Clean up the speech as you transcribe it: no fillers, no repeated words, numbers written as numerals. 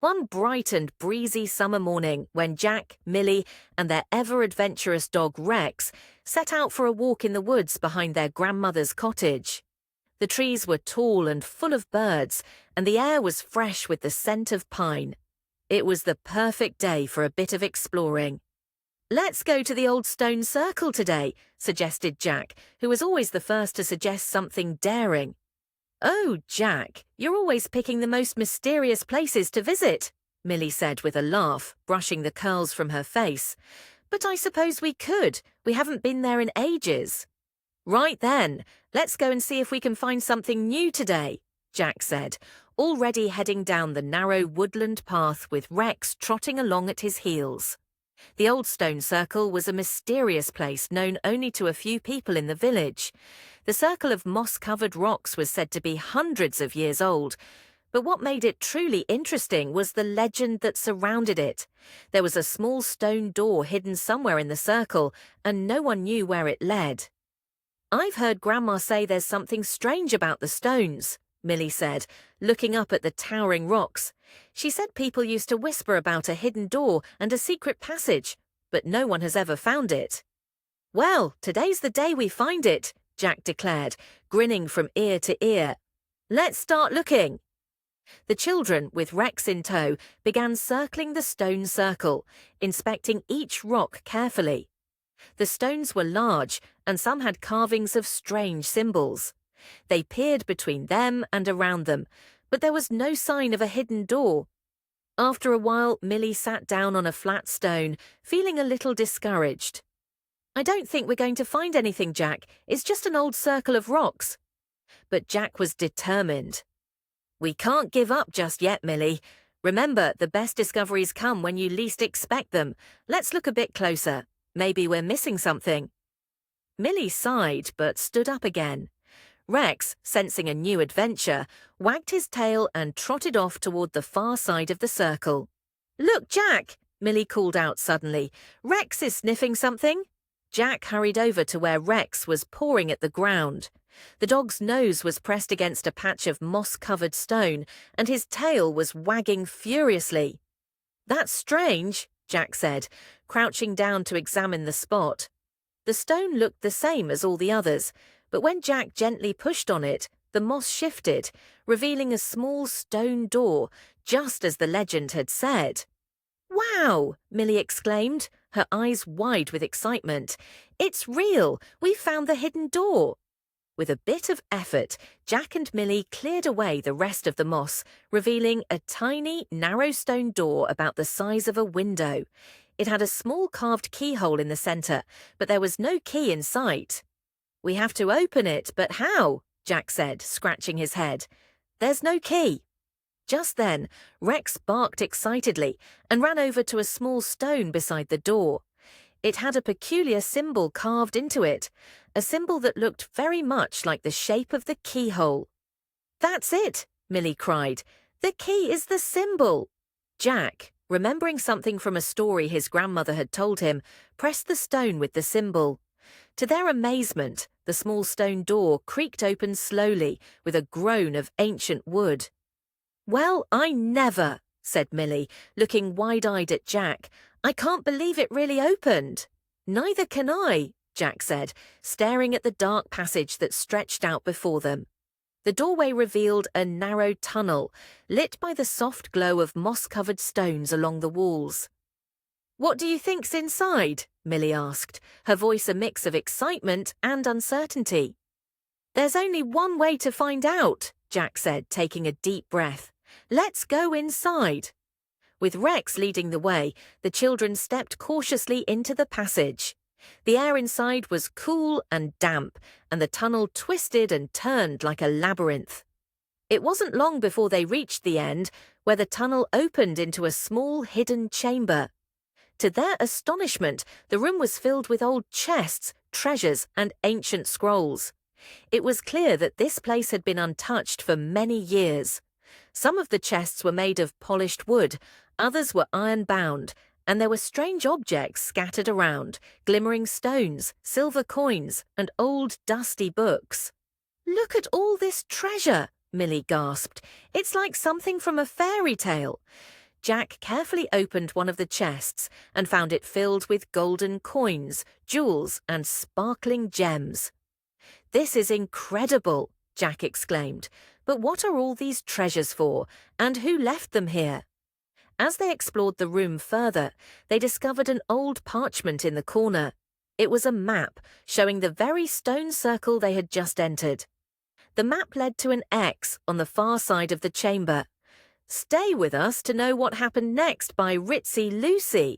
One bright and breezy summer morning when Jack, Millie, and their ever-adventurous dog Rex set out for a walk in the woods behind their grandmother's cottage. The trees were tall and full of birds, and the air was fresh with the scent of pine. It was the perfect day for a bit of exploring. "Let's go to the old stone circle today," suggested Jack, who was always the first to suggest something daring. "Oh, Jack, you're always picking the most mysterious places to visit," Millie said with a laugh, brushing the curls from her face. "But I suppose we could. We haven't been there in ages." "Right then, let's go and see if we can find something new today," Jack said, already heading down the narrow woodland path with Rex trotting along at his heels. The old stone circle was a mysterious place known only to a few people in the village. The circle of moss-covered rocks was said to be hundreds of years old, but what made it truly interesting was the legend that surrounded it. There was a small stone door hidden somewhere in the circle, and no one knew where it led. "I've heard Grandma say there's something strange about the stones," Millie said, looking up at the towering rocks. She said people used to whisper about a hidden door and a secret passage, but no one has ever found it. "Well, today's the day we find it," Jack declared, grinning from ear to ear. "Let's start looking." The children, with Rex in tow, began circling the stone circle, inspecting each rock carefully. The stones were large, and some had carvings of strange symbols. They peered between them and around them, but there was no sign of a hidden door. After a while, Millie sat down on a flat stone, feeling a little discouraged. "I don't think we're going to find anything, Jack. It's just an old circle of rocks." But Jack was determined. "We can't give up just yet, Millie. Remember, the best discoveries come when you least expect them. Let's look a bit closer. Maybe we're missing something." Millie sighed, but stood up again. Rex, sensing a new adventure, wagged his tail and trotted off toward the far side of the circle. "Look, Jack!" Millie called out suddenly. "Rex is sniffing something." Jack hurried over to where Rex was pawing at the ground. The dog's nose was pressed against a patch of moss-covered stone, and his tail was wagging furiously. "That's strange," Jack said, crouching down to examine the spot. The stone looked the same as all the others, but when Jack gently pushed on it, the moss shifted, revealing a small stone door, just as the legend had said. "Wow!" Millie exclaimed, her eyes wide with excitement. "It's real! We've found the hidden door!" With a bit of effort, Jack and Millie cleared away the rest of the moss, revealing a tiny, narrow stone door about the size of a window. It had a small carved keyhole in the center, but there was no key in sight. "We have to open it, but how?" Jack said, scratching his head. "There's no key." Just then, Rex barked excitedly and ran over to a small stone beside the door. It had a peculiar symbol carved into it, a symbol that looked very much like the shape of the keyhole. "That's it!" Millie cried. "The key is the symbol!" Jack, remembering something from a story his grandmother had told him, pressed the stone with the symbol. To their amazement, the small stone door creaked open slowly with a groan of ancient wood. "Well, I never," said Millie, looking wide-eyed at Jack. "I can't believe it really opened." "Neither can I," Jack said, staring at the dark passage that stretched out before them. The doorway revealed a narrow tunnel, lit by the soft glow of moss-covered stones along the walls. "What do you think's inside?" Millie asked, her voice a mix of excitement and uncertainty. "There's only one way to find out," Jack said, taking a deep breath. "Let's go inside." With Rex leading the way, the children stepped cautiously into the passage. The air inside was cool and damp, and the tunnel twisted and turned like a labyrinth. It wasn't long before they reached the end, where the tunnel opened into a small hidden chamber. To their astonishment, the room was filled with old chests, treasures, and ancient scrolls. It was clear that this place had been untouched for many years. Some of the chests were made of polished wood, others were iron-bound, and there were strange objects scattered around, glimmering stones, silver coins, and old dusty books. "Look at all this treasure," Millie gasped. "It's like something from a fairy tale." Jack carefully opened one of the chests and found it filled with golden coins, jewels, and sparkling gems. "This is incredible," Jack exclaimed. "But what are all these treasures for, and who left them here?" As they explored the room further, they discovered an old parchment in the corner. It was a map showing the very stone circle they had just entered. The map led to an X on the far side of the chamber. Stay with us to know what happened next by Ritzy Lucy.